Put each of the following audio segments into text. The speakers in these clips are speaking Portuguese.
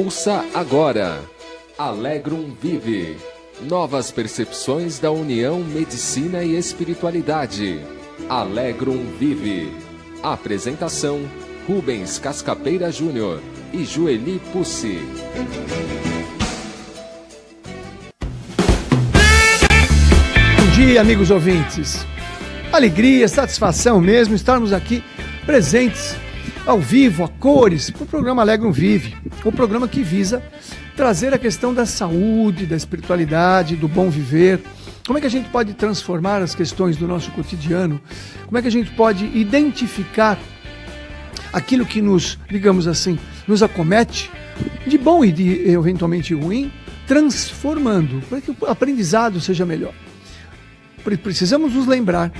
Ouça agora Alegrum Vive. Novas percepções da união medicina e espiritualidade. Alegrum Vive. Apresentação: Rubens Cascapeira Júnior e Joeli Pussi. Bom dia, amigos ouvintes. Alegria, satisfação mesmo estarmos aqui presentes ao vivo, a cores, para o programa Alegrum Vive, o programa que visa trazer a questão da saúde, da espiritualidade, do bom viver. Como é que a gente pode transformar as questões do nosso cotidiano? Como é que a gente pode identificar aquilo que nos, digamos assim, nos acomete, de bom e de eventualmente ruim, transformando, para que o aprendizado seja melhor. Precisamos nos lembrar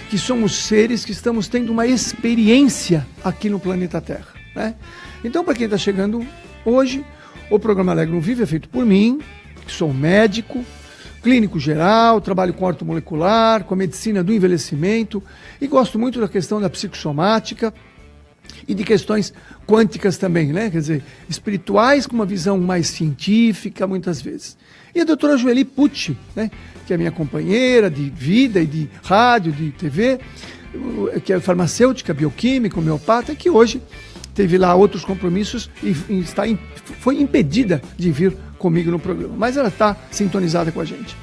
que somos seres que estamos tendo uma experiência aqui no planeta Terra, né? Então, para quem está chegando hoje, o programa Alegrum Vive é feito por mim, que sou médico, clínico geral, trabalho com ortomolecular, com a medicina do envelhecimento e gosto muito da questão da psicossomática e de questões quânticas também, né? Quer dizer, espirituais com uma visão mais científica, muitas vezes. E a doutora Joeli Pussi, né? Que é minha companheira de vida e de rádio, de TV, que é farmacêutica, bioquímica, homeopata, que hoje teve lá outros compromissos e foi impedida de vir comigo no programa. Mas ela está sintonizada com a gente.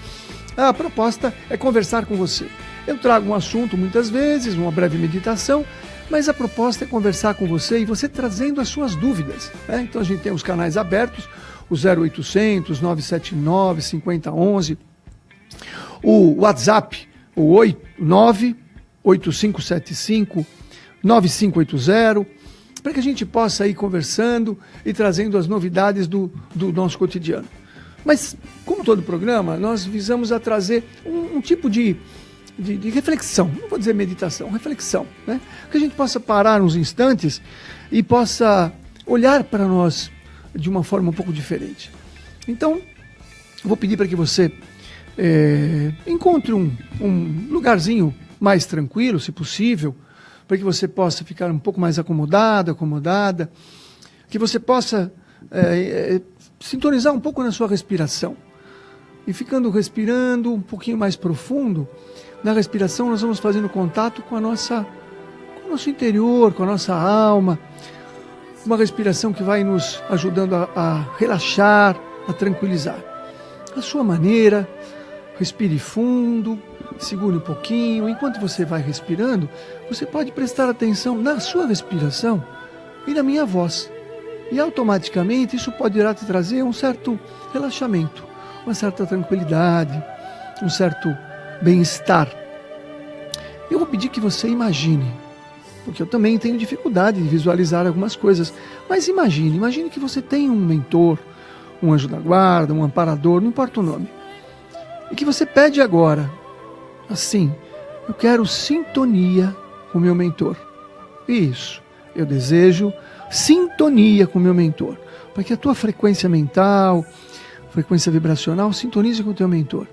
A proposta é conversar com você. Eu trago um assunto muitas vezes, uma breve meditação, mas a proposta é conversar com você e você trazendo as suas dúvidas, né? Então a gente tem os canais abertos, o 0800 979 5011, o WhatsApp, o 98575 9580, para que a gente possa ir conversando e trazendo as novidades do nosso cotidiano. Mas, como todo programa, nós visamos a trazer um tipo de reflexão, não vou dizer meditação, reflexão, né? Que a gente possa parar uns instantes e possa olhar para nós de uma forma um pouco diferente. Então, eu vou pedir para que você encontre um lugarzinho mais tranquilo, se possível, para que você possa ficar um pouco mais acomodada, que você possa sintonizar um pouco na sua respiração. E respirando um pouquinho mais profundo, na respiração nós vamos fazendo contato com o nosso interior, com a nossa alma, uma respiração que vai nos ajudando a relaxar, a tranquilizar. A sua maneira, respire fundo, segure um pouquinho. Enquanto você vai respirando, você pode prestar atenção na sua respiração e na minha voz. E automaticamente isso poderá te trazer um certo relaxamento, uma certa tranquilidade, um certo bem-estar. Eu vou pedir que você imagine, porque eu também tenho dificuldade de visualizar algumas coisas, mas imagine que você tem um mentor, um anjo da guarda, um amparador, não importa o nome, e que você pede agora, assim, eu quero sintonia com o meu mentor. Isso, eu desejo sintonia com o meu mentor, para que a tua frequência mental, frequência vibracional, sintonize com o teu mentor.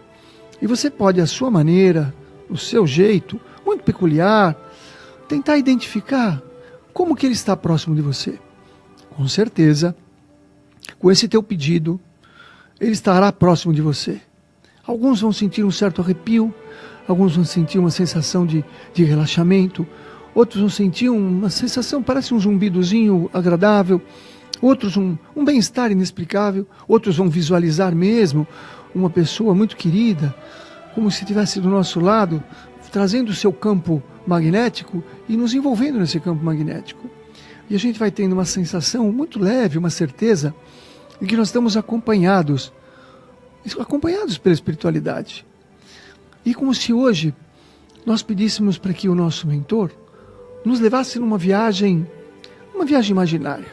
E você pode, à sua maneira, do seu jeito, muito peculiar, tentar identificar como que ele está próximo de você. Com certeza, com esse teu pedido, ele estará próximo de você. Alguns vão sentir um certo arrepio, alguns vão sentir uma sensação de relaxamento, outros vão sentir uma sensação, parece um zumbidozinho agradável, outros um bem-estar inexplicável, outros vão visualizar mesmo uma pessoa muito querida, como se estivesse do nosso lado, trazendo o seu campo magnético e nos envolvendo nesse campo magnético. E a gente vai tendo uma sensação muito leve, uma certeza de que nós estamos acompanhados pela espiritualidade. E como se hoje nós pedíssemos para que o nosso mentor nos levasse numa viagem imaginária.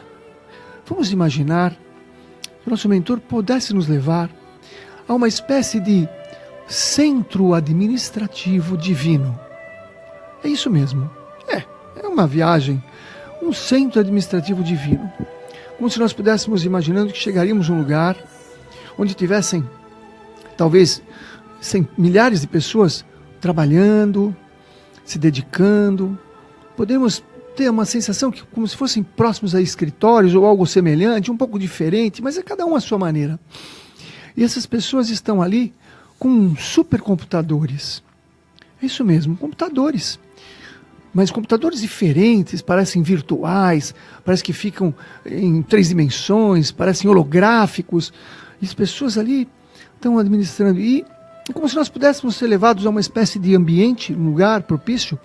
Vamos imaginar que o nosso mentor pudesse nos levar a uma espécie de centro administrativo divino. É isso mesmo. É uma viagem, um centro administrativo divino. Como se nós pudéssemos imaginando que chegaríamos a um lugar onde tivessem, talvez, milhares de pessoas trabalhando, se dedicando. Podemos ter uma sensação que como se fossem próximos a escritórios ou algo semelhante, um pouco diferente, mas é cada um à sua maneira. E essas pessoas estão ali com supercomputadores. É isso mesmo, computadores. Mas computadores diferentes, parecem virtuais, parece que ficam em 3 dimensões, parecem holográficos. E as pessoas ali estão administrando. E é como se nós pudéssemos ser levados a uma espécie de ambiente, um lugar propício,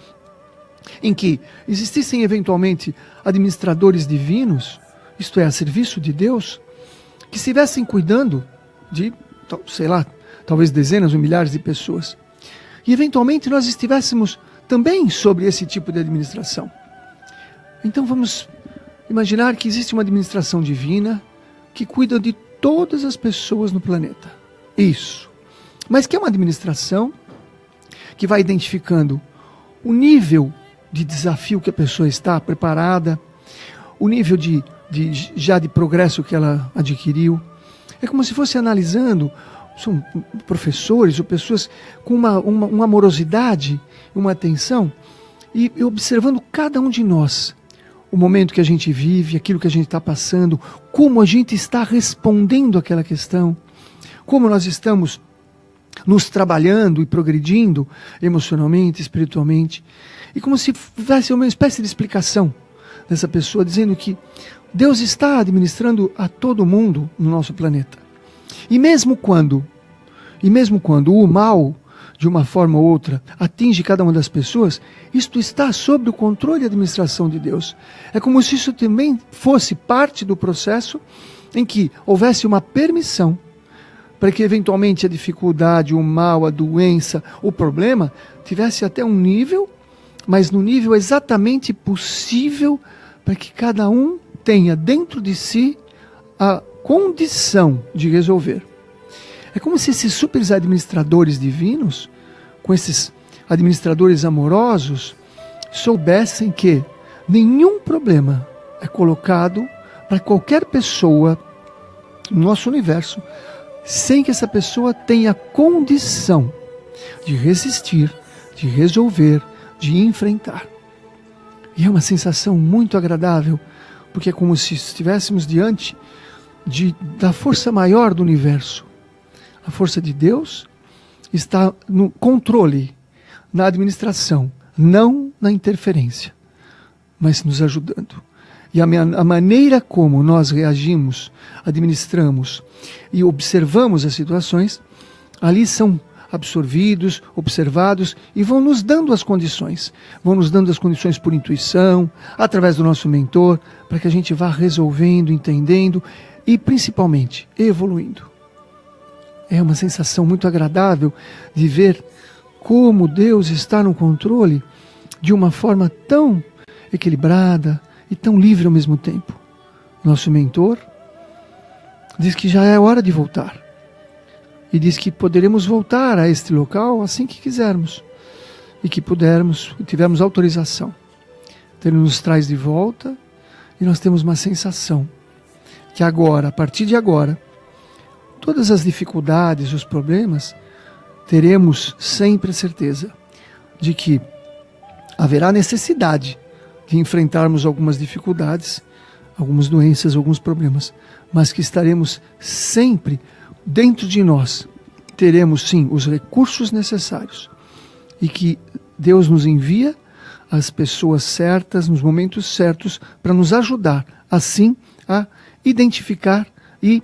em que existissem eventualmente administradores divinos, isto é, a serviço de Deus, que estivessem cuidando de, sei lá, talvez dezenas ou milhares de pessoas. E eventualmente nós estivéssemos também sobre esse tipo de administração. Então vamos imaginar que existe uma administração divina que cuida de todas as pessoas no planeta. Isso. Mas que é uma administração que vai identificando o nível de desafio que a pessoa está preparada, o nível já de progresso que ela adquiriu. É como se fosse analisando, são professores ou pessoas com uma amorosidade, uma atenção, e observando cada um de nós, o momento que a gente vive, aquilo que a gente está passando, como a gente está respondendo àquela questão, como nós estamos nos trabalhando e progredindo emocionalmente, espiritualmente, e como se fosse uma espécie de explicação dessa pessoa, dizendo que Deus está administrando a todo mundo no nosso planeta. E mesmo quando o mal, de uma forma ou outra, atinge cada uma das pessoas, isto está sob o controle e administração de Deus. É como se isso também fosse parte do processo em que houvesse uma permissão para que eventualmente a dificuldade, o mal, a doença, o problema, tivesse até um nível, mas no nível exatamente possível para que cada um tenha dentro de si a condição de resolver. É como se esses super administradores divinos, com esses administradores amorosos, soubessem que nenhum problema é colocado para qualquer pessoa no nosso universo sem que essa pessoa tenha condição de resistir, de resolver, de enfrentar. E é uma sensação muito agradável, porque é como se estivéssemos diante da força maior do universo. A força de Deus está no controle, na administração, não na interferência, mas nos ajudando. E a maneira como nós reagimos, administramos e observamos as situações, ali são absorvidos, observados e vão nos dando as condições. Vão nos dando as condições por intuição, através do nosso mentor, para que a gente vá resolvendo, entendendo e principalmente evoluindo. É uma sensação muito agradável de ver como Deus está no controle de uma forma tão equilibrada e tão livre ao mesmo tempo. Nosso mentor diz que já é hora de voltar. E diz que poderemos voltar a este local assim que quisermos. E que pudermos, e tivermos autorização. Ele nos traz de volta e nós temos uma sensação que agora, a partir de agora, todas as dificuldades, os problemas, teremos sempre a certeza de que haverá necessidade de enfrentarmos algumas dificuldades, algumas doenças, alguns problemas, mas que estaremos sempre dentro de nós, teremos sim os recursos necessários e que Deus nos envia as pessoas certas, nos momentos certos, para nos ajudar assim a identificar e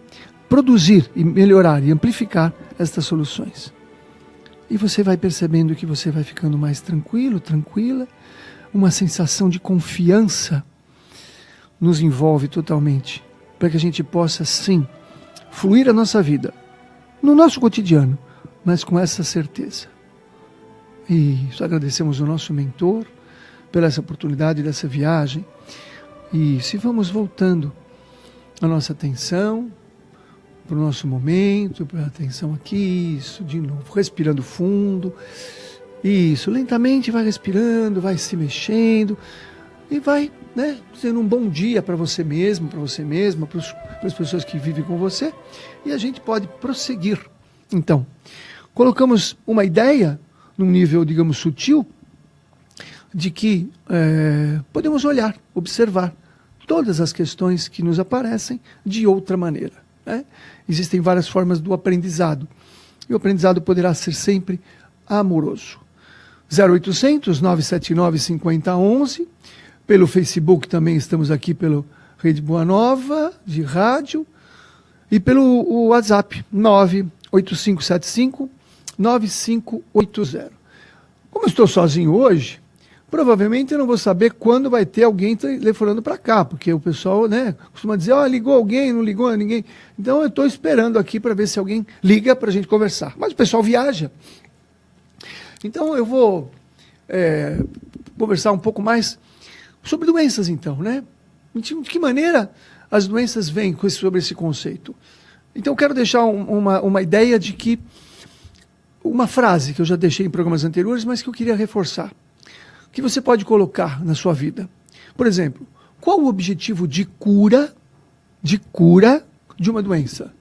produzir e melhorar e amplificar estas soluções. E você vai percebendo que você vai ficando mais tranquilo, tranquila, uma sensação de confiança nos envolve totalmente, para que a gente possa, sim, fluir a nossa vida, no nosso cotidiano, mas com essa certeza. E agradecemos ao nosso mentor pela essa oportunidade dessa viagem. E se vamos voltando a nossa atenção para o nosso momento, para a atenção aqui, isso, de novo, respirando fundo, isso, lentamente vai respirando, vai se mexendo e vai, dizendo um bom dia para você mesmo, para você mesma, para as pessoas que vivem com você, e a gente pode prosseguir. Então, colocamos uma ideia num nível, digamos, sutil, de que podemos olhar, observar todas as questões que nos aparecem de outra maneira, né? Existem várias formas do aprendizado, e o aprendizado poderá ser sempre amoroso. 0800 979 5011, pelo Facebook também estamos aqui pelo Rede Boa Nova, de rádio, e pelo WhatsApp 98575 9580. Como eu estou sozinho hoje, provavelmente eu não vou saber quando vai ter alguém telefonando para cá, porque o pessoal, né, costuma dizer, ligou alguém, não ligou ninguém. Então eu estou esperando aqui para ver se alguém liga para a gente conversar. Mas o pessoal viaja. Então eu vou conversar um pouco mais sobre doenças, então, né? De que maneira as doenças vêm sobre esse conceito? Então eu quero deixar uma ideia de que, uma frase que eu já deixei em programas anteriores, mas que eu queria reforçar, que você pode colocar na sua vida. Por exemplo, qual o objetivo de cura de uma doença?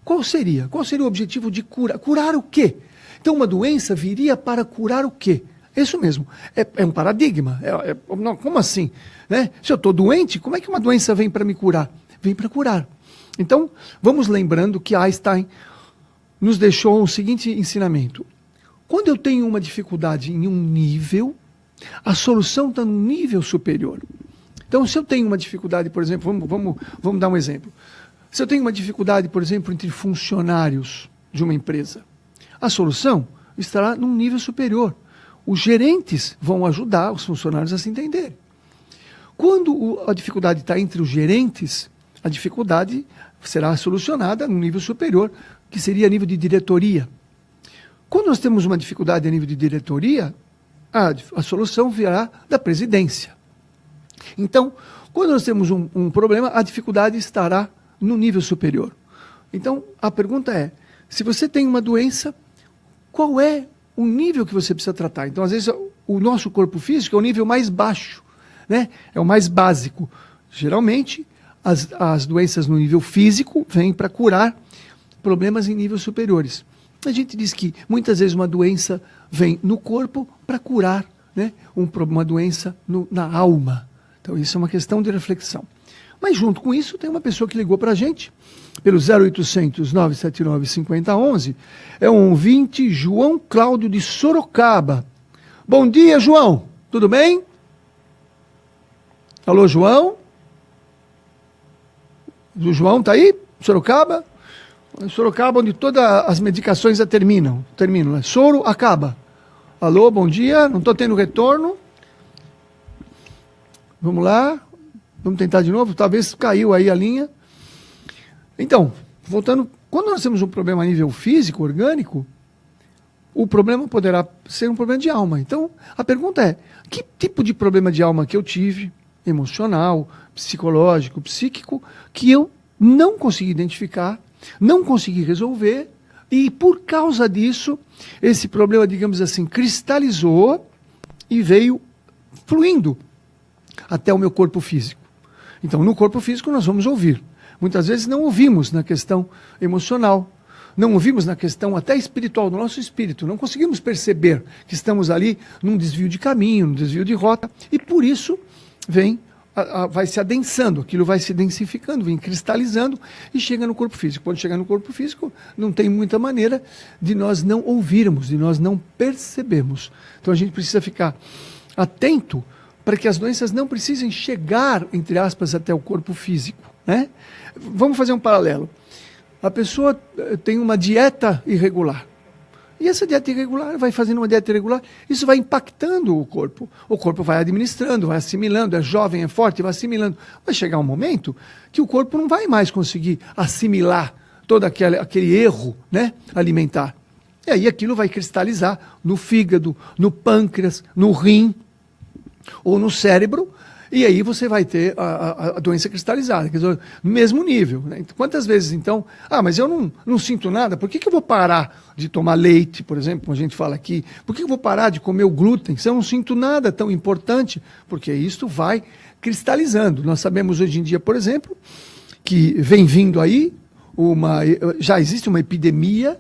Qual seria? Qual seria o objetivo de cura? Curar o quê? Então uma doença viria para curar o quê? Isso mesmo, é um paradigma. Não, como assim? Né? Se eu estou doente, como é que uma doença vem para me curar? Vem para curar. Então, vamos lembrando que Einstein nos deixou o seguinte ensinamento. Quando eu tenho uma dificuldade em um nível, a solução está no nível superior. Então, se eu tenho uma dificuldade, por exemplo, vamos dar um exemplo. Se eu tenho uma dificuldade, por exemplo, entre funcionários de uma empresa, a solução estará num nível superior. Os gerentes vão ajudar os funcionários a se entenderem. Quando a dificuldade está entre os gerentes, a dificuldade será solucionada no nível superior, que seria a nível de diretoria. Quando nós temos uma dificuldade a nível de diretoria, a solução virá da presidência. Então, quando nós temos um problema, a dificuldade estará no nível superior. Então, a pergunta é, se você tem uma doença, qual é o nível que você precisa tratar? Então, às vezes, o nosso corpo físico é o nível mais baixo, né? É o mais básico. Geralmente, as doenças no nível físico vêm para curar problemas em níveis superiores. A gente diz que muitas vezes uma doença vem no corpo para curar, né, uma doença na alma. Então isso é uma questão de reflexão. Mas junto com isso tem uma pessoa que ligou para a gente, pelo 0800 979 5011, é um ouvinte, João Cláudio de Sorocaba. Bom dia, João, tudo bem? Alô, João? O João está aí? Sorocaba? Sorocaba, onde todas as medicações terminam, né? Soro acaba. Alô, bom dia, não estou tendo retorno. Vamos lá, vamos tentar de novo, talvez caiu aí a linha. Então, voltando, quando nós temos um problema a nível físico, orgânico, o problema poderá ser um problema de alma. Então, a pergunta é, que tipo de problema de alma que eu tive, emocional, psicológico, psíquico, que eu não consegui identificar, não consegui resolver, e por causa disso, esse problema, digamos assim, cristalizou e veio fluindo até o meu corpo físico. Então, no corpo físico nós vamos ouvir. Muitas vezes não ouvimos na questão emocional, não ouvimos na questão até espiritual, do nosso espírito. Não conseguimos perceber que estamos ali num desvio de caminho, num desvio de rota, e por isso vai se adensando, aquilo vai se densificando, vem cristalizando e chega no corpo físico. Quando chegar no corpo físico, não tem muita maneira de nós não ouvirmos, de nós não percebermos. Então a gente precisa ficar atento para que as doenças não precisem chegar, entre aspas, até o corpo físico, né? Vamos fazer um paralelo. A pessoa tem uma dieta irregular. E essa dieta irregular, vai fazendo uma dieta irregular, isso vai impactando o corpo. O corpo vai administrando, vai assimilando, é jovem, é forte, vai assimilando. Vai chegar um momento que o corpo não vai mais conseguir assimilar todo aquele erro, né, alimentar. E aí aquilo vai cristalizar no fígado, no pâncreas, no rim ou no cérebro, e aí você vai ter a doença cristalizada, quer dizer, no mesmo nível, né? Quantas vezes, então, mas eu não sinto nada, por que eu vou parar de tomar leite, por exemplo, como a gente fala aqui? Por que eu vou parar de comer o glúten, se eu não sinto nada tão importante? Porque isso vai cristalizando. Nós sabemos hoje em dia, por exemplo, que vem vindo aí, já existe uma epidemia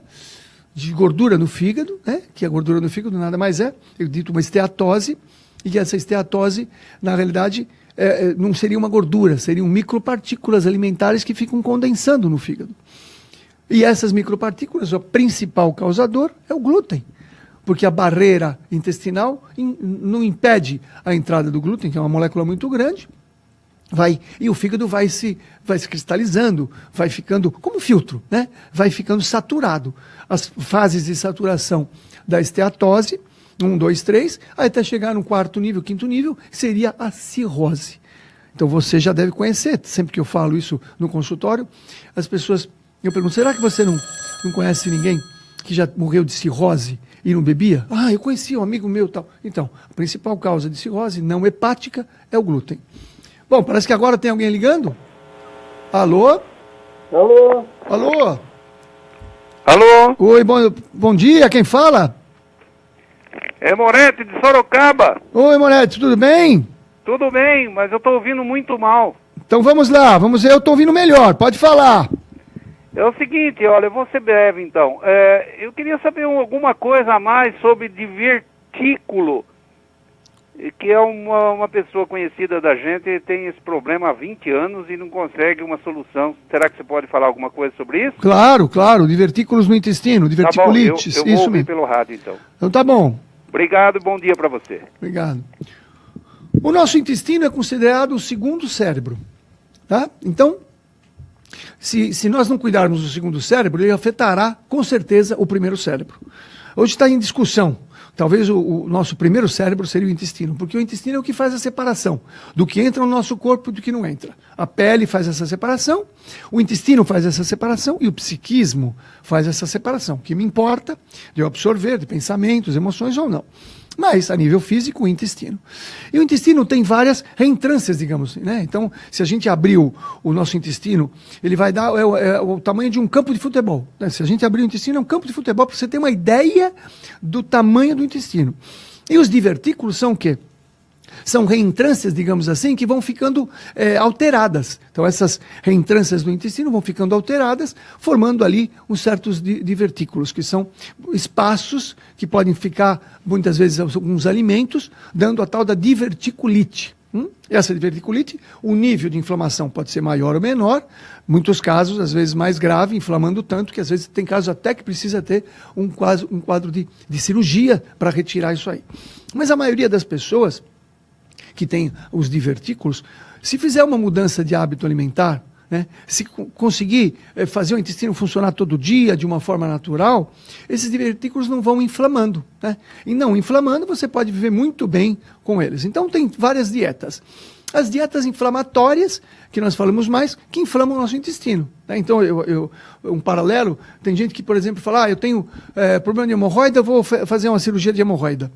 de gordura no fígado, né? Que a gordura no fígado nada mais é, eu dito uma esteatose, e que essa esteatose, na realidade, não seria uma gordura, seriam micropartículas alimentares que ficam condensando no fígado. E essas micropartículas, o principal causador é o glúten, porque a barreira intestinal não impede a entrada do glúten, que é uma molécula muito grande, e o fígado vai se cristalizando, vai ficando como filtro, né? Vai ficando saturado. As fases de saturação da esteatose, 1, 2, 3, aí até chegar no quarto nível, quinto nível, seria a cirrose. Então você já deve conhecer, sempre que eu falo isso no consultório, as pessoas, eu pergunto, será que você não conhece ninguém que já morreu de cirrose e não bebia? Ah, eu conheci um amigo meu e tal. Então, a principal causa de cirrose não hepática é o glúten. Bom, parece que agora tem alguém ligando. Alô? Alô? Alô? Alô? Oi, bom dia, quem fala? É Moretti, de Sorocaba. Oi, Moretti, tudo bem? Tudo bem, mas eu tô ouvindo muito mal. Então vamos lá, eu tô ouvindo melhor, pode falar. É o seguinte, olha, eu vou ser breve então. Eu queria saber alguma coisa a mais sobre divertículo, que é uma pessoa conhecida da gente, tem esse problema há 20 anos e não consegue uma solução. Será que você pode falar alguma coisa sobre isso? Claro, divertículos no intestino, diverticulites. Tá bom, eu vou ouvir pelo rádio então. Então tá bom. Obrigado e bom dia para você. Obrigado. O nosso intestino é considerado o segundo cérebro, tá? Então, se nós não cuidarmos do segundo cérebro, ele afetará com certeza o primeiro cérebro. Hoje está em discussão. Talvez o nosso primeiro cérebro seria o intestino, porque o intestino é o que faz a separação do que entra no nosso corpo e do que não entra. A pele faz essa separação, o intestino faz essa separação e o psiquismo faz essa separação, que me importa de eu absorver, de pensamentos, emoções ou não. Mas, a nível físico, o intestino. E o intestino tem várias reentrâncias, digamos, né? Então, se a gente abrir o nosso intestino, ele vai dar o tamanho de um campo de futebol, né? Se a gente abrir o intestino, é um campo de futebol, para você ter uma ideia do tamanho do intestino. E os divertículos são o quê? São reentrâncias, digamos assim, que vão ficando alteradas. Então, essas reentrâncias do intestino vão ficando alteradas, formando ali uns certos divertículos, que são espaços que podem ficar, muitas vezes, alguns alimentos, dando a tal da diverticulite. Essa diverticulite, o nível de inflamação pode ser maior ou menor, muitos casos, às vezes mais grave, inflamando tanto que às vezes tem casos até que precisa ter um quadro de cirurgia para retirar isso aí. Mas a maioria das pessoas que tem os divertículos, se fizer uma mudança de hábito alimentar, né, se conseguir fazer o intestino funcionar todo dia de uma forma natural, esses divertículos não vão inflamando, né? E não inflamando, você pode viver muito bem com eles. Então tem várias dietas. As dietas inflamatórias, que nós falamos mais, que inflamam o nosso intestino, né? Então, um paralelo, tem gente que, por exemplo, fala, eu tenho problema de hemorroida, eu vou fazer uma cirurgia de hemorroida.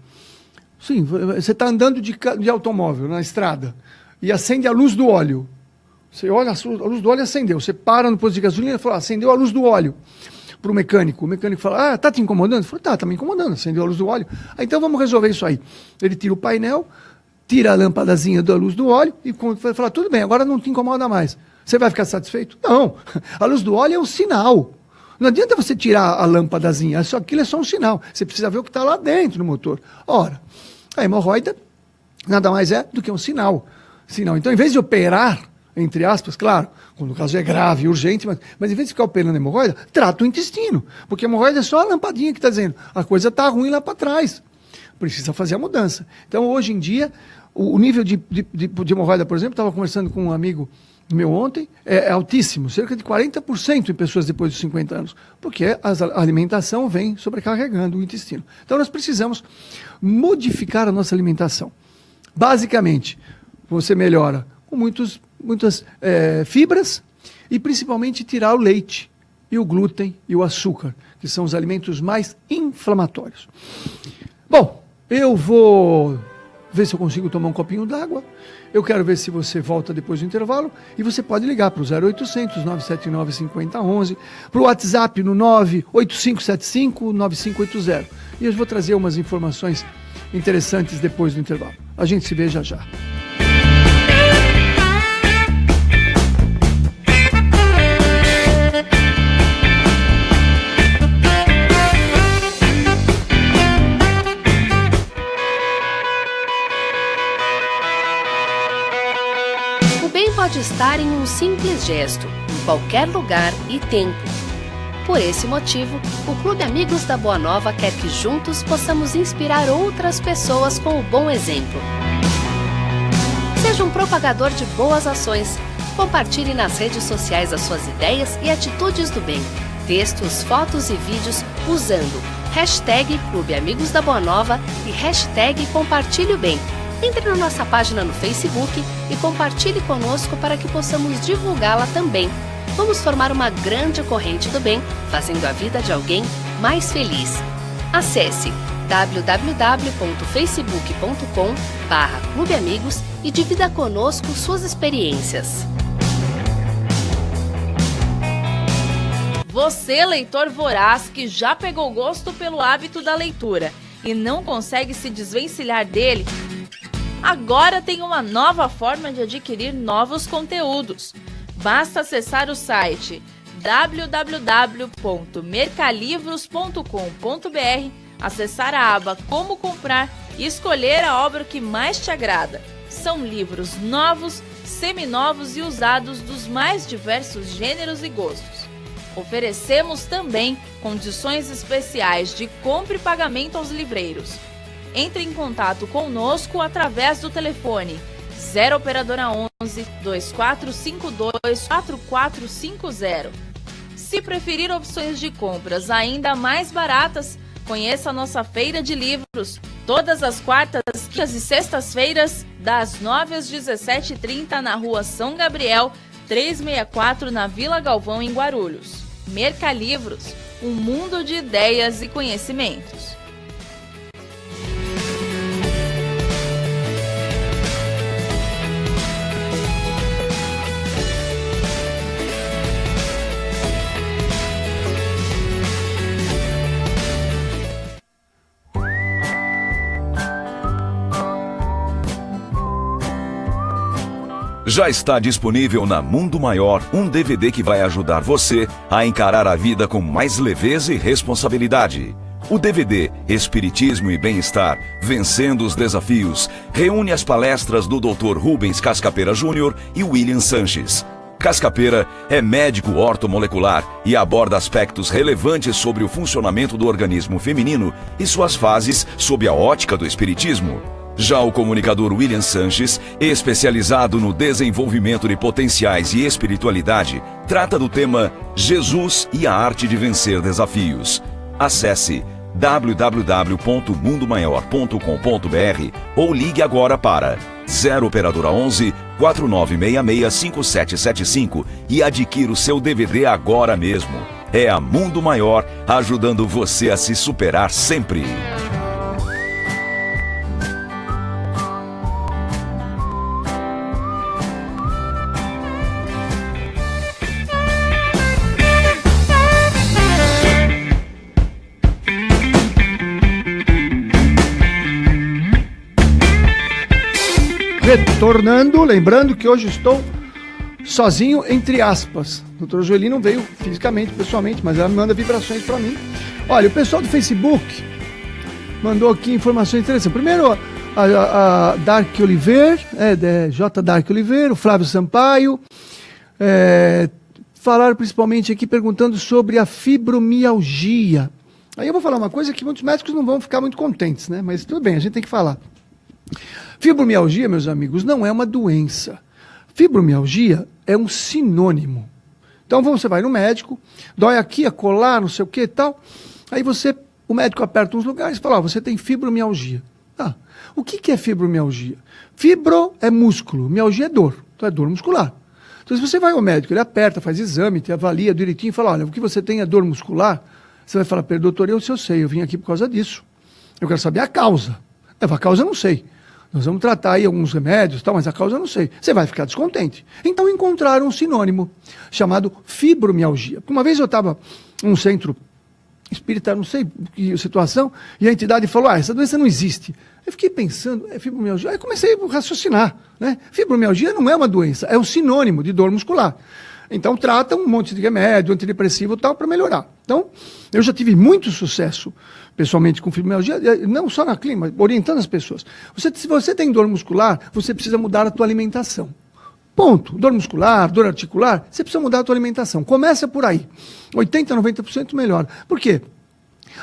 Sim, você está andando de automóvel na estrada e acende a luz do óleo. Você olha, a luz do óleo acendeu. Você para no posto de gasolina e fala, acendeu a luz do óleo. Para o mecânico. O mecânico fala, está te incomodando? Ele fala, tá me incomodando, acendeu a luz do óleo. Então vamos resolver isso aí. Ele tira o painel, tira a lâmpadazinha da luz do óleo e vai falar, tudo bem, agora não te incomoda mais. Você vai ficar satisfeito? Não. A luz do óleo é um sinal. Não adianta você tirar a lâmpadazinha, aquilo é só um sinal. Você precisa ver o que está lá dentro no motor. Ora, a hemorroida nada mais é do que um sinal. Então, em vez de operar, entre aspas, claro, quando o caso é grave, urgente, mas em vez de ficar operando a hemorroida, trata o intestino. Porque a hemorroida é só a lampadinha que está dizendo, a coisa está ruim lá para trás. Precisa fazer a mudança. Então, hoje em dia, o nível de hemorroida, por exemplo, estava conversando com um amigo meu ontem, é altíssimo, cerca de 40% em pessoas depois dos 50 anos, porque a alimentação vem sobrecarregando o intestino. Então nós precisamos modificar a nossa alimentação. Basicamente, você melhora com muitas fibras e principalmente tirar o leite e o glúten e o açúcar, que são os alimentos mais inflamatórios. Bom, eu vou ver se eu consigo tomar um copinho d'água. Eu quero ver se você volta depois do intervalo e você pode ligar para o 0800 979 5011, para o WhatsApp no 98575 9580. E eu vou trazer umas informações interessantes depois do intervalo. A gente se vê já já. bem-estar em um simples gesto, em qualquer lugar e tempo. Por esse motivo, o Clube Amigos da Boa Nova quer que juntos possamos inspirar outras pessoas com o bom exemplo. Seja um propagador de boas ações. Compartilhe nas redes sociais as suas ideias e atitudes do bem. Textos, fotos e vídeos usando hashtag Clube Amigos da Boa Nova e hashtag Compartilhe o Bem. Entre na nossa página no Facebook e compartilhe conosco para que possamos divulgá-la também. Vamos formar uma grande corrente do bem, fazendo a vida de alguém mais feliz. Acesse www.facebook.com/Clube Amigos e divida conosco suas experiências. Você, leitor voraz, que já pegou gosto pelo hábito da leitura e não consegue se desvencilhar dele, agora tem uma nova forma de adquirir novos conteúdos. Basta acessar o site www.mercalivros.com.br, acessar a aba Como Comprar e escolher a obra que mais te agrada. São livros novos, seminovos e usados dos mais diversos gêneros e gostos. Oferecemos também condições especiais de compra e pagamento aos livreiros. Entre em contato conosco através do telefone 0 operadora 11 2452 4450. Se preferir opções de compras ainda mais baratas, conheça a nossa feira de livros, todas as quartas, quintas e sextas-feiras, das 9 às 17h30 na Rua São Gabriel, 364 na Vila Galvão, em Guarulhos. Mercalivros, um mundo de ideias e conhecimentos. Já está disponível na Mundo Maior um DVD que vai ajudar você a encarar a vida com mais leveza e responsabilidade. O DVD Espiritismo e Bem-Estar, Vencendo os Desafios, reúne as palestras do Dr. Rubens Cascapera Júnior e William Sanches. Cascapera é médico ortomolecular e aborda aspectos relevantes sobre o funcionamento do organismo feminino e suas fases sob a ótica do espiritismo. Já o comunicador William Sanches, especializado no desenvolvimento de potenciais e espiritualidade, trata do tema Jesus e a Arte de Vencer Desafios. Acesse www.mundomaior.com.br ou ligue agora para 0 operadora 11 4966 5775 e adquira o seu DVD agora mesmo. É a Mundo Maior, ajudando você a se superar sempre. Retornando, lembrando que hoje estou sozinho, entre aspas. O Dr. Joeli não veio fisicamente, pessoalmente, mas ela me manda vibrações para mim. Olha, o pessoal do Facebook mandou aqui informações interessantes. Primeiro, a Dark Oliveira, J. Dark Oliveira, o Flávio Sampaio, falaram principalmente aqui perguntando sobre a fibromialgia. Aí eu vou falar uma coisa que muitos médicos não vão ficar muito contentes, né? Mas tudo bem, a gente tem que falar. Fibromialgia, meus amigos, não é uma doença. Fibromialgia é um sinônimo. Então você vai no médico, dói aqui, acolá, não sei o que e tal. Aí o médico aperta uns lugares e fala, você tem fibromialgia. O que é fibromialgia? Fibro é músculo, mialgia é dor, então é dor muscular. Então se você vai ao médico, ele aperta, faz exame, te avalia direitinho e fala, olha, o que você tem é dor muscular, você vai falar, doutor, eu sei, eu vim aqui por causa disso. Eu quero saber a causa. A causa eu não sei. Nós vamos tratar aí alguns remédios, tal, mas a causa eu não sei. Você vai ficar descontente. Então encontraram um sinônimo chamado fibromialgia. Uma vez eu estava num centro espírita, não sei que situação, e a entidade falou, essa doença não existe. Eu fiquei pensando, fibromialgia. Aí comecei a raciocinar, né? Fibromialgia não é uma doença, é um sinônimo de dor muscular. Então trata um monte de remédio, antidepressivo e tal, para melhorar. Então, eu já tive muito sucesso pessoalmente com fibromialgia, não só na clínica, orientando as pessoas. Se você tem dor muscular, você precisa mudar a tua alimentação. Ponto. Dor muscular, dor articular, você precisa mudar a tua alimentação. Começa por aí. 80%, 90% melhor. Por quê?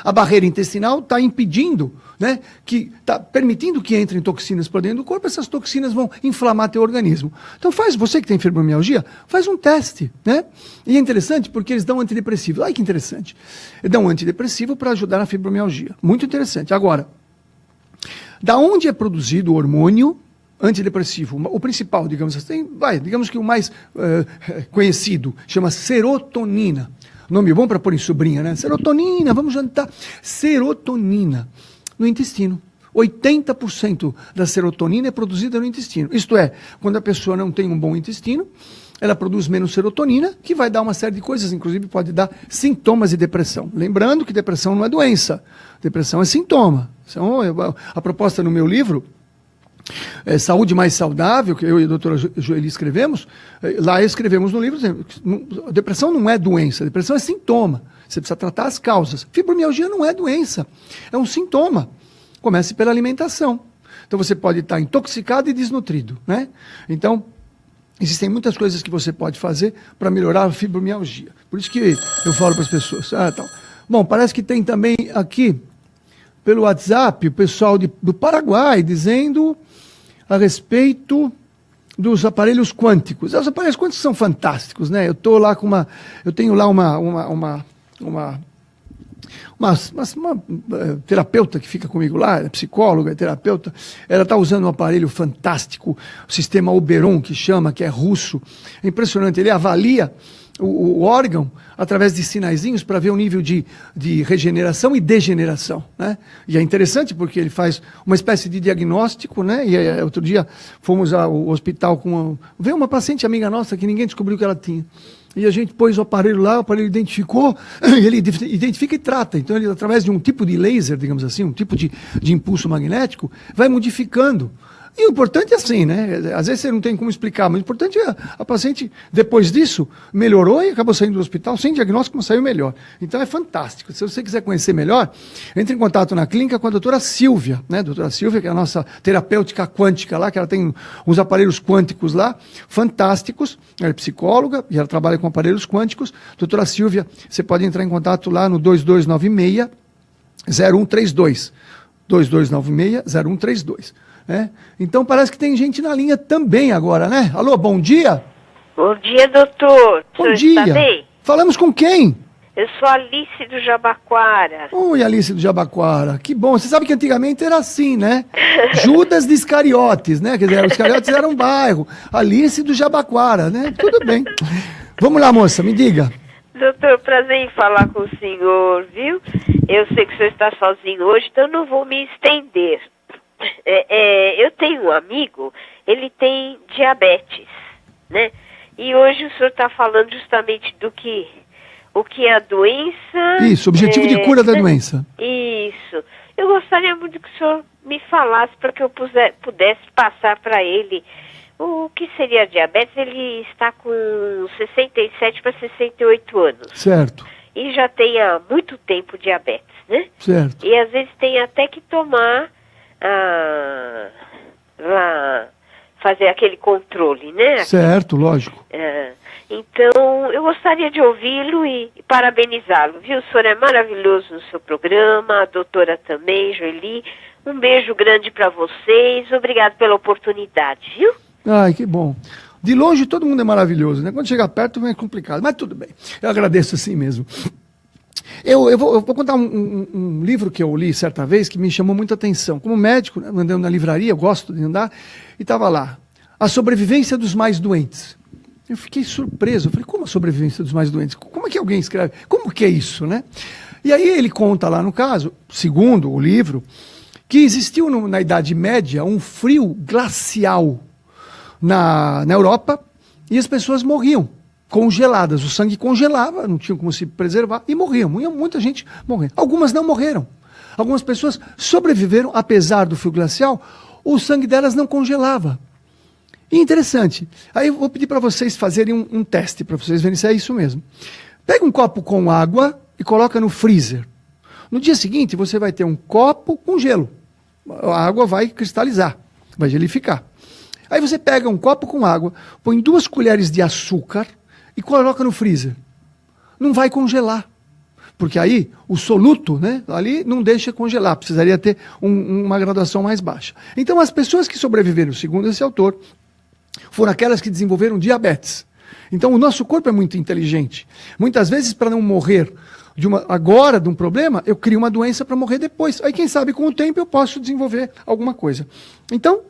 A barreira intestinal está impedindo, né, está permitindo que entrem toxinas para dentro do corpo, essas toxinas vão inflamar teu organismo. Então você que tem fibromialgia, faz um teste, né? E é interessante porque eles dão antidepressivo. Ai, que interessante. Eles dão um antidepressivo para ajudar na fibromialgia. Muito interessante. Agora, da onde é produzido o hormônio antidepressivo? O principal, digamos assim, digamos que o mais conhecido, chama serotonina. Nome bom para pôr em sobrinha, né? Serotonina, vamos jantar. Serotonina no intestino. 80% da serotonina é produzida no intestino. Isto é, quando a pessoa não tem um bom intestino, ela produz menos serotonina, que vai dar uma série de coisas, inclusive pode dar sintomas de depressão. Lembrando que depressão não é doença, depressão é sintoma. Então, a proposta no meu livro, Saúde Mais Saudável, que eu e a doutora Joeli escrevemos, lá escrevemos no livro, depressão não é doença, depressão é sintoma, você precisa tratar as causas. Fibromialgia não é doença, é um sintoma. Comece pela alimentação. Então você pode estar intoxicado e desnutrido, né? Então, existem muitas coisas que você pode fazer para melhorar a fibromialgia. Por isso que eu falo para as pessoas. Tal. Bom, parece que tem também aqui, pelo WhatsApp, o pessoal do Paraguai dizendo a respeito dos aparelhos quânticos. Os aparelhos quânticos são fantásticos, né? Eu tenho lá uma terapeuta que fica comigo lá, é psicóloga, é terapeuta. Ela está usando um aparelho fantástico, o sistema Oberon, que é russo. É impressionante, ele avalia o órgão através de sinaizinhos para ver o nível de regeneração e degeneração, né? E é interessante porque ele faz uma espécie de diagnóstico, né? E outro dia fomos ao hospital veio uma paciente amiga nossa que ninguém descobriu que ela tinha. E a gente pôs o aparelho lá, o aparelho identificou, e ele identifica e trata. Então ele, através de um tipo de laser, digamos assim, um tipo de impulso magnético, vai modificando. E o importante é assim, né? Às vezes você não tem como explicar, mas o importante é a paciente, depois disso, melhorou e acabou saindo do hospital sem diagnóstico, mas saiu melhor. Então é fantástico. Se você quiser conhecer melhor, entre em contato na clínica com a doutora Silvia, né? Doutora Silvia, que é a nossa terapêutica quântica lá, que ela tem uns aparelhos quânticos lá, fantásticos. Ela é psicóloga e ela trabalha com aparelhos quânticos. Doutora Silvia, você pode entrar em contato lá no 2296-0132. 2296-0132. Então parece que tem gente na linha também agora, né? Alô, bom dia? Bom dia, doutor. Bom dia. Está bem? Falamos com quem? Eu sou Alice do Jabaquara. Oi, Alice do Jabaquara. Que bom. Você sabe que antigamente era assim, né? Judas de Iscariotes, né? Quer dizer, os Iscariotes eram um bairro. Alice do Jabaquara, né? Tudo bem. Vamos lá, moça, me diga. Doutor, prazer em falar com o senhor, viu? Eu sei que o senhor está sozinho hoje, então não vou me estender. Eu tenho um amigo, ele tem diabetes, né? E hoje o senhor está falando justamente o que é a doença... Isso, objetivo de cura da doença. Isso. Eu gostaria muito que o senhor me falasse para que eu pudesse passar para ele o que seria a diabetes. Ele está com 67 para 68 anos. Certo. E já tem há muito tempo diabetes, né? Certo. E às vezes tem até que tomar... fazer aquele controle, né? Certo, lógico. Então, eu gostaria de ouvi-lo e parabenizá-lo, viu? O senhor é maravilhoso no seu programa, a doutora também, Joeli. Um beijo grande para vocês, obrigado pela oportunidade, viu? Ai, que bom. De longe todo mundo é maravilhoso, né? Quando chega perto é complicado, mas tudo bem. Eu agradeço assim mesmo. Eu vou contar um livro que eu li certa vez que me chamou muita atenção. Como médico, né, andando na livraria, eu gosto de andar, e estava lá, A Sobrevivência dos Mais Doentes. Eu fiquei surpreso, eu falei, como a sobrevivência dos mais doentes? Como é que alguém escreve? Como que é isso, né? E aí ele conta lá no caso, segundo o livro, que existiu na Idade Média um frio glacial na Europa e as pessoas morriam. Congeladas, o sangue congelava, não tinha como se preservar e morriam, muita gente morreu. Algumas não morreram, algumas pessoas sobreviveram, apesar do frio glacial, o sangue delas não congelava. E interessante, aí eu vou pedir para vocês fazerem um teste, para vocês verem se é isso mesmo. Pega um copo com água e coloca no freezer. No dia seguinte você vai ter um copo com gelo, a água vai cristalizar, vai gelificar. Aí você pega um copo com água, põe 2 colheres de açúcar e coloca no freezer. Não vai congelar. Porque aí o soluto, né, ali não deixa congelar, precisaria ter uma graduação mais baixa. Então as pessoas que sobreviveram, segundo esse autor, foram aquelas que desenvolveram diabetes. Então o nosso corpo é muito inteligente. Muitas vezes, para não morrer agora de um problema, eu crio uma doença para morrer depois. Aí quem sabe com o tempo eu posso desenvolver alguma coisa. Então,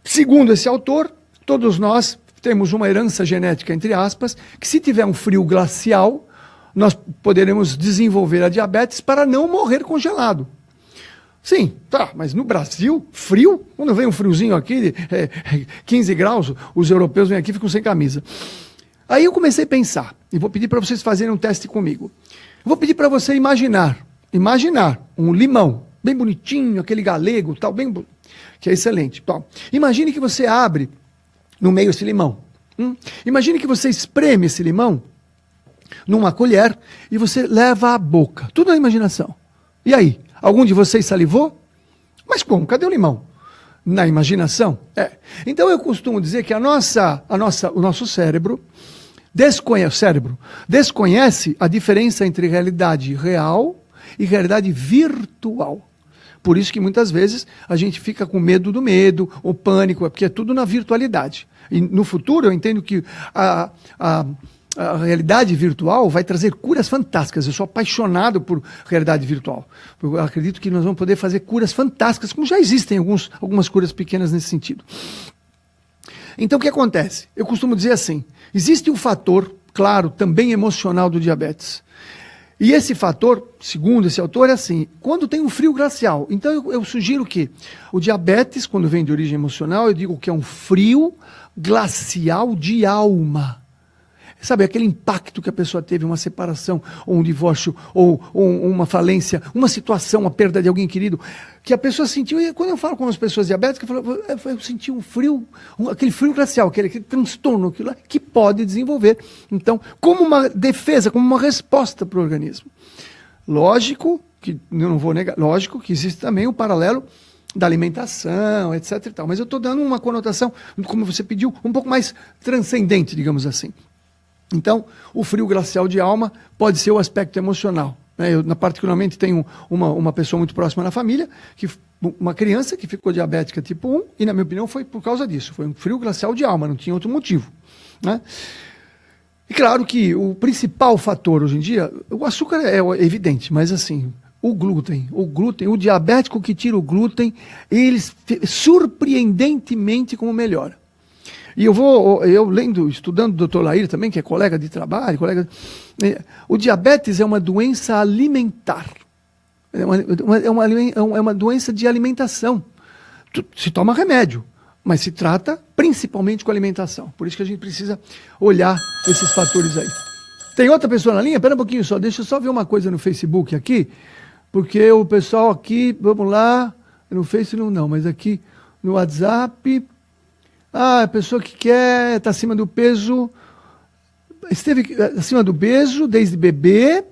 segundo esse autor, todos nós temos uma herança genética, entre aspas, que se tiver um frio glacial, nós poderemos desenvolver a diabetes para não morrer congelado. Sim, tá, mas no Brasil, frio, quando vem um friozinho aqui, 15 graus, os europeus vêm aqui e ficam sem camisa. Aí eu comecei a pensar, e vou pedir para vocês fazerem um teste comigo. Eu vou pedir para você imaginar um limão, bem bonitinho, aquele galego, tal, que é excelente. Tal. Imagine que você abre no meio esse limão. Imagine que você espreme esse limão numa colher e você leva à boca. Tudo na imaginação. E aí? Algum de vocês salivou? Mas como? Cadê o limão? Na imaginação? Então eu costumo dizer que o nosso cérebro desconhece a diferença entre realidade real e realidade virtual. Por isso que muitas vezes a gente fica com medo do medo, ou pânico, porque é tudo na virtualidade. E no futuro eu entendo que a realidade virtual vai trazer curas fantásticas. Eu sou apaixonado por realidade virtual. Eu acredito que nós vamos poder fazer curas fantásticas, como já existem algumas curas pequenas nesse sentido. Então o que acontece? Eu costumo dizer assim, existe um fator, claro, também emocional do diabetes. E esse fator, segundo esse autor, é assim, quando tem um frio glacial. Então eu sugiro que o diabetes, quando vem de origem emocional, eu digo que é um frio glacial de alma. Sabe, aquele impacto que a pessoa teve, uma separação, ou um divórcio, ou uma falência, uma situação, a perda de alguém querido, que a pessoa sentiu, e quando eu falo com as pessoas diabéticas, eu senti um frio, aquele frio glacial, aquele transtorno, aquilo lá, que pode desenvolver. Então, como uma defesa, como uma resposta para o organismo. Lógico, que eu não vou negar, lógico que existe também o paralelo da alimentação, etc. e tal, mas eu estou dando uma conotação, como você pediu, um pouco mais transcendente, digamos assim. Então, o frio glacial de alma pode ser o aspecto emocional. Né? Eu, particularmente, tenho uma pessoa muito próxima na família, uma criança que ficou diabética tipo 1, e, na minha opinião, foi por causa disso. Foi um frio glacial de alma, não tinha outro motivo. Né? E claro que o principal fator hoje em dia, o açúcar é evidente, mas assim, o glúten, o diabético que tira o glúten, eles surpreendentemente como melhora. E eu lendo, estudando o Dr. Lair também, que é colega de trabalho, o diabetes é uma doença alimentar. É uma doença de alimentação. Se toma remédio, mas se trata principalmente com alimentação. Por isso que a gente precisa olhar esses fatores aí. Tem outra pessoa na linha? Espera um pouquinho só, deixa eu só ver uma coisa no Facebook aqui, porque o pessoal aqui, vamos lá, no Facebook não, mas aqui no WhatsApp... a pessoa que está acima do peso, esteve acima do peso desde bebê,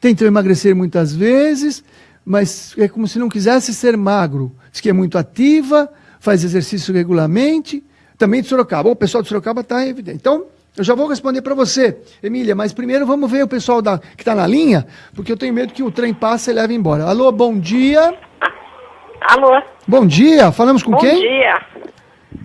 tentou emagrecer muitas vezes, mas é como se não quisesse ser magro. Diz que é muito ativa, faz exercício regularmente, também de Sorocaba. O pessoal de Sorocaba está evidente. Então, eu já vou responder para você, Emília, mas primeiro vamos ver o pessoal que está na linha, porque eu tenho medo que o trem passe e leve embora. Alô, bom dia. Alô. Bom dia, falamos com quem? Bom dia.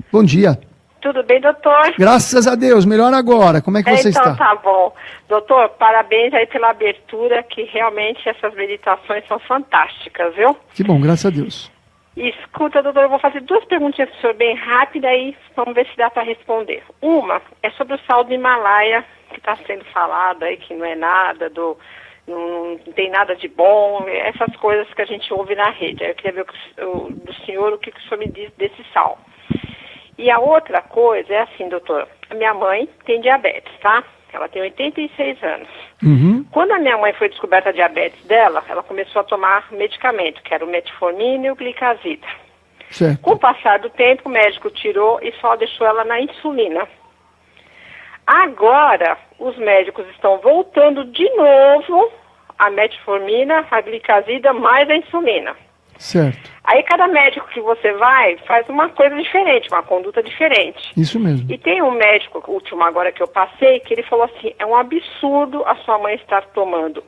Bom dia. Tudo bem, doutor? Graças a Deus, melhor agora. Como é que você está? Então tá bom. Doutor, parabéns aí pela abertura, que realmente essas meditações são fantásticas, viu? Que bom, graças a Deus. Escuta, doutor, eu vou fazer 2 perguntinhas pro senhor bem rápida e vamos ver se dá para responder. Uma é sobre o sal do Himalaia, que está sendo falado aí, que não é nada, não tem nada de bom, essas coisas que a gente ouve na rede. Aí eu queria ver do senhor o que o senhor me diz desse sal. E a outra coisa é assim, doutor, a minha mãe tem diabetes, tá? Ela tem 86 anos. Uhum. Quando a minha mãe foi descoberta a diabetes dela, ela começou a tomar medicamento, que era o metformina e o glicazida. Certo. Com o passar do tempo, o médico tirou e só deixou ela na insulina. Agora, os médicos estão voltando de novo a metformina, a glicazida, mais a insulina. Certo. Aí cada médico que você vai faz uma coisa diferente, uma conduta diferente. Isso mesmo. E tem um médico, o último agora que eu passei, que ele falou assim, é um absurdo a sua mãe estar tomando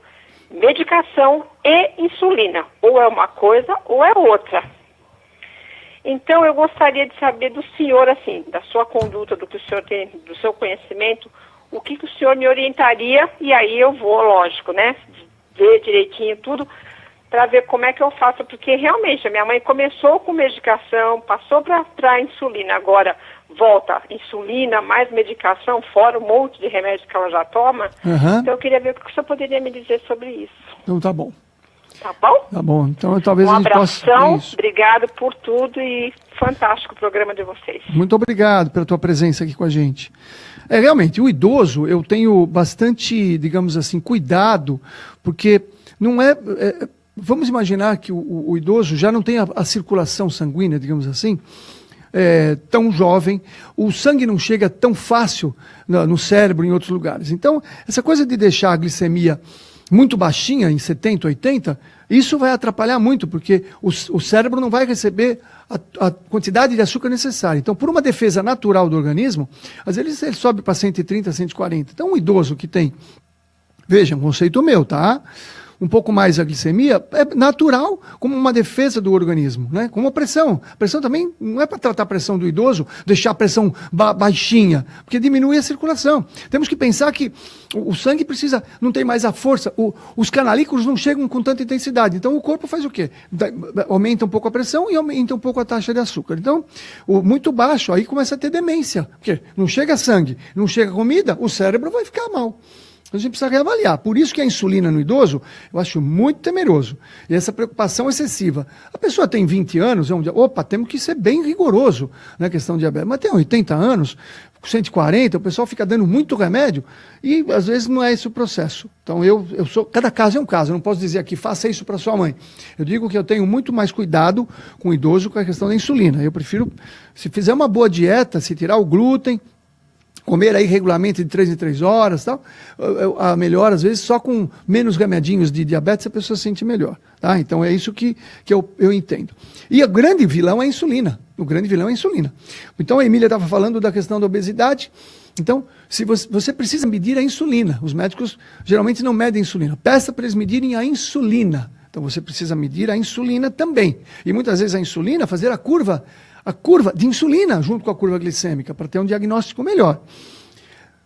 medicação e insulina. Ou é uma coisa ou é outra. Então eu gostaria de saber do senhor, assim, da sua conduta, do que o senhor tem, do seu conhecimento, o que o senhor me orientaria, e aí eu vou, lógico, né, ver direitinho tudo, para ver como é que eu faço, porque realmente a minha mãe começou com medicação, passou para insulina, agora volta insulina, mais medicação, fora um monte de remédios que ela já toma. Uhum. Então eu queria ver o que o senhor poderia me dizer sobre isso. Então tá bom. Tá bom? Tá bom. Então talvez Um a gente abração, possa... obrigado por tudo e fantástico o programa de vocês. Muito obrigado pela tua presença aqui com a gente. Realmente, o idoso, eu tenho bastante, digamos assim, cuidado, porque não é vamos imaginar que o idoso já não tem a circulação sanguínea, digamos assim, tão jovem, o sangue não chega tão fácil no cérebro, em outros lugares. Então, essa coisa de deixar a glicemia muito baixinha, em 70, 80, isso vai atrapalhar muito, porque o cérebro não vai receber a quantidade de açúcar necessária. Então, por uma defesa natural do organismo, às vezes ele sobe para 130, 140. Então, um idoso que tem, veja, um conceito meu, tá? Um pouco mais a glicemia, é natural como uma defesa do organismo, né? Como a pressão. A pressão também não é para tratar a pressão do idoso, deixar a pressão baixinha, porque diminui a circulação. Temos que pensar que o sangue precisa, não tem mais a força, os canalículos não chegam com tanta intensidade. Então o corpo faz o quê? Aumenta um pouco a pressão e aumenta um pouco a taxa de açúcar. Então, muito baixo, aí começa a ter demência, porque não chega sangue, não chega comida, o cérebro vai ficar mal. A gente precisa reavaliar. Por isso que a insulina no idoso, eu acho muito temeroso. E essa preocupação excessiva. A pessoa tem 20 anos, temos que ser bem rigoroso na questão de diabetes. Mas tem 80 anos, 140, o pessoal fica dando muito remédio e às vezes não é esse o processo. Então cada caso é um caso. Eu não posso dizer aqui, faça isso para sua mãe. Eu digo que eu tenho muito mais cuidado com o idoso com a questão da insulina. Eu prefiro, se fizer uma boa dieta, se tirar o glúten, comer aí regularmente de 3 em 3 horas, tal, a melhor, às vezes, só com menos remedinhos de diabetes a pessoa se sente melhor. Tá? Então é isso que eu entendo. E o grande vilão é a insulina. O grande vilão é a insulina. Então a Emília estava falando da questão da obesidade. Então, se você precisa medir a insulina. Os médicos geralmente não medem a insulina. Peça para eles medirem a insulina. Então você precisa medir a insulina também. E muitas vezes a insulina, fazer a curva de insulina junto com a curva glicêmica, para ter um diagnóstico melhor.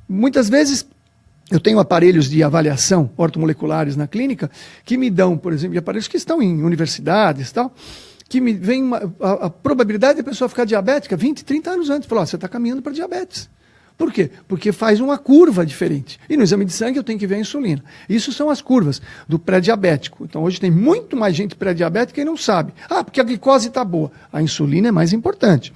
Muitas vezes, eu tenho aparelhos de avaliação ortomoleculares na clínica, que me dão, por exemplo, aparelhos que estão em universidades e tal, que me vem a probabilidade da pessoa ficar diabética 20, 30 anos antes. Falou, você está caminhando para diabetes. Por quê? Porque faz uma curva diferente. E no exame de sangue eu tenho que ver a insulina. Isso são as curvas do pré-diabético. Então hoje tem muito mais gente pré-diabética e não sabe. Porque a glicose está boa. A insulina é mais importante.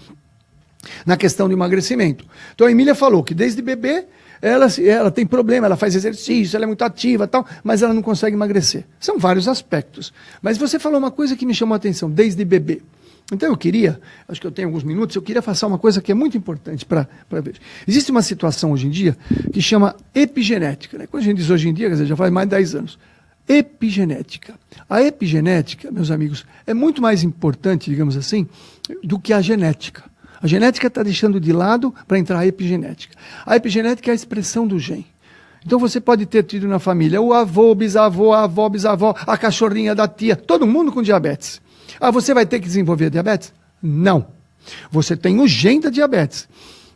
Na questão do emagrecimento. Então a Emília falou que desde bebê ela tem problema, ela faz exercício, ela é muito ativa e tal, mas ela não consegue emagrecer. São vários aspectos. Mas você falou uma coisa que me chamou a atenção, desde bebê. Então eu queria, acho que eu tenho alguns minutos, eu queria falar uma coisa que é muito importante para ver. Existe uma situação hoje em dia que chama epigenética. Né? Quando a gente diz hoje em dia, quer dizer, já faz mais de 10 anos. Epigenética. A epigenética, meus amigos, é muito mais importante, digamos assim, do que a genética. A genética está deixando de lado para entrar a epigenética. A epigenética é a expressão do gene. Então você pode ter tido na família o avô, bisavô, a avó, bisavó, a cachorrinha da tia, todo mundo com diabetes. Você vai ter que desenvolver diabetes? Não. Você tem o gene da diabetes,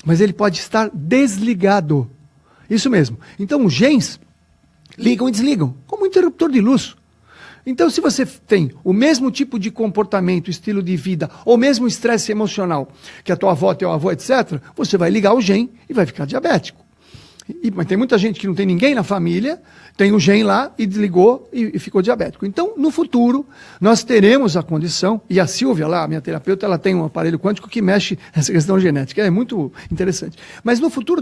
mas ele pode estar desligado. Isso mesmo. Então os genes ligam e desligam, como um interruptor de luz. Então se você tem o mesmo tipo de comportamento, estilo de vida, ou mesmo estresse emocional que a tua avó, teu avô, etc., você vai ligar o gene e vai ficar diabético. Mas tem muita gente que não tem ninguém na família, tem o gene lá e desligou e ficou diabético. Então, no futuro, nós teremos a condição, e a Silvia lá, a minha terapeuta, ela tem um aparelho quântico que mexe nessa questão genética, é muito interessante. Mas no futuro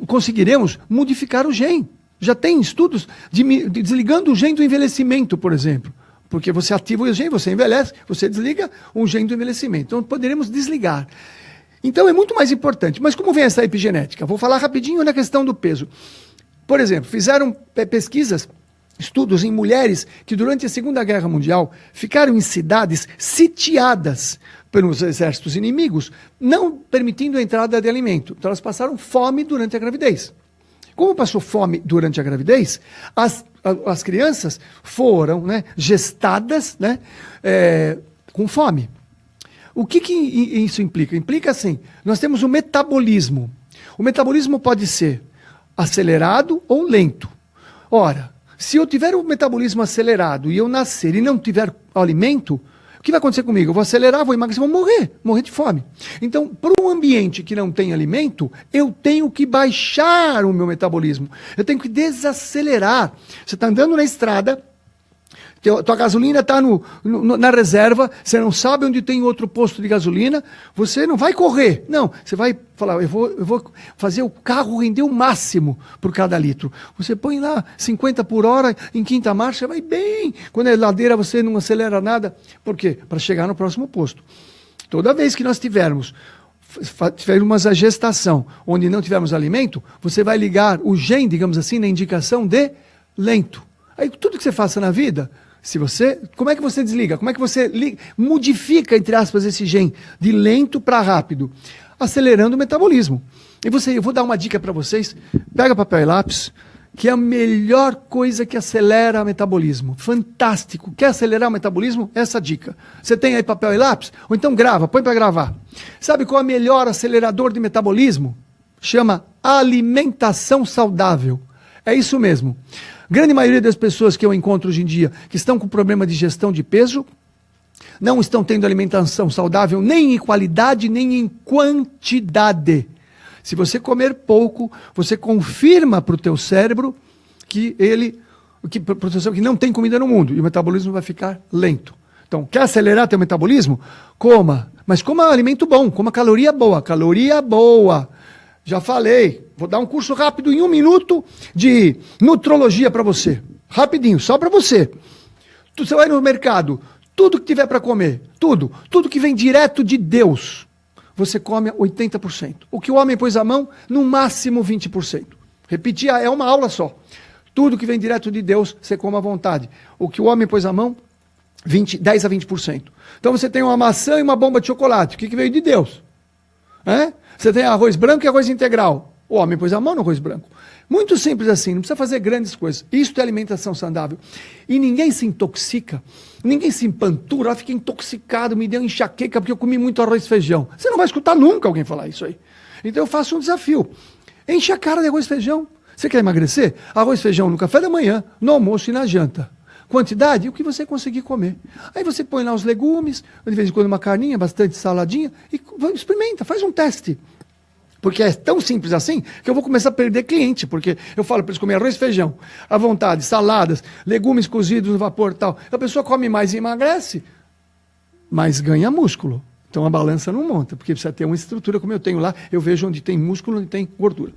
conseguiremos modificar o gene. Já tem estudos desligando o gene do envelhecimento, por exemplo. Porque você ativa o gene, você envelhece, você desliga o gene do envelhecimento. Então, poderemos desligar. Então é muito mais importante. Mas como vem essa epigenética? Vou falar rapidinho na questão do peso. Por exemplo, fizeram pesquisas estudos em mulheres que durante a Segunda Guerra Mundial ficaram em cidades sitiadas pelos exércitos inimigos, não permitindo a entrada de alimento. Então elas passaram fome durante a gravidez. Como passou fome durante a gravidez, as crianças foram, né, gestadas, né, com fome. O que isso implica? Implica assim, nós temos o metabolismo. O metabolismo pode ser acelerado ou lento. Ora, se eu tiver o metabolismo acelerado e eu nascer e não tiver alimento, o que vai acontecer comigo? Eu vou acelerar, vou emagrecer, vou morrer de fome. Então, para um ambiente que não tem alimento, eu tenho que baixar o meu metabolismo. Eu tenho que desacelerar. Você está andando na estrada, tua gasolina está na reserva, você não sabe onde tem outro posto de gasolina, você não vai correr. Não, você vai falar, eu vou fazer o carro render o máximo por cada litro. Você põe lá 50 por hora, em quinta marcha, vai bem. Quando é ladeira, você não acelera nada. Por quê? Para chegar no próximo posto. Toda vez que nós tivermos uma gestação onde não tivermos alimento, você vai ligar o gen, digamos assim, na indicação de lento. Aí tudo que você faça na vida, como é que você desliga? Como é que você modifica, entre aspas, esse gen de lento para rápido? Acelerando o metabolismo. Eu vou dar uma dica para vocês. Pega papel e lápis, que é a melhor coisa que acelera o metabolismo. Fantástico. Quer acelerar o metabolismo? Essa dica. Você tem aí papel e lápis? Ou então grava, põe para gravar. Sabe qual é o melhor acelerador de metabolismo? Chama alimentação saudável. É isso mesmo. Grande maioria das pessoas que eu encontro hoje em dia que estão com problema de gestão de peso, não estão tendo alimentação saudável nem em qualidade, nem em quantidade. Se você comer pouco, você confirma para o teu cérebro que que não tem comida no mundo e o metabolismo vai ficar lento. Então, quer acelerar teu metabolismo? Coma, mas coma alimento bom, coma caloria boa. Caloria boa. Já falei, vou dar um curso rápido em 1 minuto de nutrologia para você. Rapidinho, só para você. Você vai no mercado, tudo que tiver para comer, tudo que vem direto de Deus, você come 80%. O que o homem pôs à mão, no máximo 20%. Repetir, é uma aula só. Tudo que vem direto de Deus, você come à vontade. O que o homem pôs à mão, 10 a 20%. Então você tem uma maçã e uma bomba de chocolate. O que veio de Deus? Você tem arroz branco e arroz integral. O homem pôs a mão no arroz branco. Muito simples assim, não precisa fazer grandes coisas. Isso é alimentação saudável. E ninguém se intoxica, ninguém se empantura, fica intoxicado, me deu enxaqueca porque eu comi muito arroz e feijão. Você não vai escutar nunca alguém falar isso aí. Então eu faço um desafio. Enche a cara de arroz e feijão. Você quer emagrecer? Arroz e feijão no café da manhã, no almoço e na janta. Quantidade, o que você conseguir comer. Aí você põe lá os legumes, de vez em quando uma carninha, bastante saladinha, e experimenta, faz um teste. Porque é tão simples assim que eu vou começar a perder cliente, porque eu falo para eles comerem arroz e feijão, à vontade, saladas, legumes cozidos no vapor e tal. A pessoa come mais e emagrece, mas ganha músculo. Então a balança não monta, porque precisa ter uma estrutura como eu tenho lá, eu vejo onde tem músculo, onde tem gordura.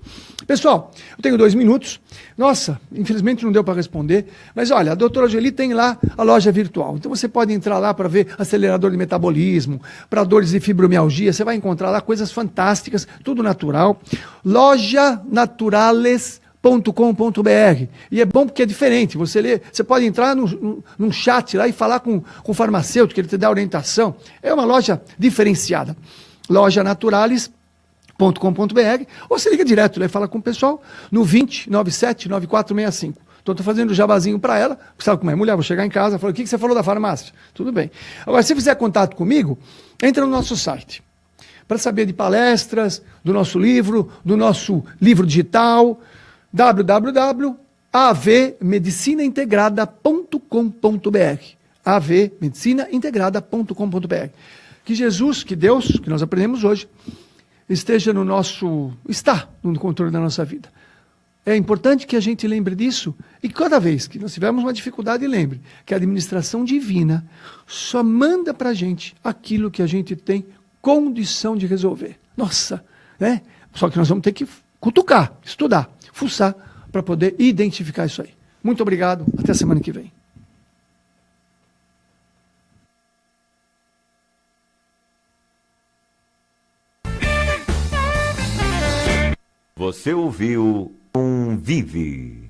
Pessoal, eu tenho 2 minutos. Nossa, infelizmente não deu para responder, mas olha, a doutora Geli tem lá a loja virtual. Então você pode entrar lá para ver acelerador de metabolismo, para dores de fibromialgia, você vai encontrar lá coisas fantásticas, tudo natural. LojaNaturales.com.br. E é bom porque é diferente. Você pode entrar num chat lá e falar com o farmacêutico, ele te dá orientação. É uma loja diferenciada. LojaNaturales.com.br, ou você liga direto lá e fala com o pessoal no 2097-9465. Então, estou fazendo o jabazinho para ela, sabe como é mulher, vou chegar em casa, falo, o que você falou da farmácia? Tudo bem. Agora, se fizer contato comigo, entra no nosso site, para saber de palestras, do nosso livro digital, www.avmedicinaintegrada.com.br avmedicinaintegrada.com.br. Que Jesus, que Deus, que nós aprendemos hoje, está no controle da nossa vida. É importante que a gente lembre disso e cada vez que nós tivermos uma dificuldade, lembre que a administração divina só manda para a gente aquilo que a gente tem condição de resolver. Nossa, né? Só que nós vamos ter que cutucar, estudar, fuçar, para poder identificar isso aí. Muito obrigado, até a semana que vem. Você ouviu Vive.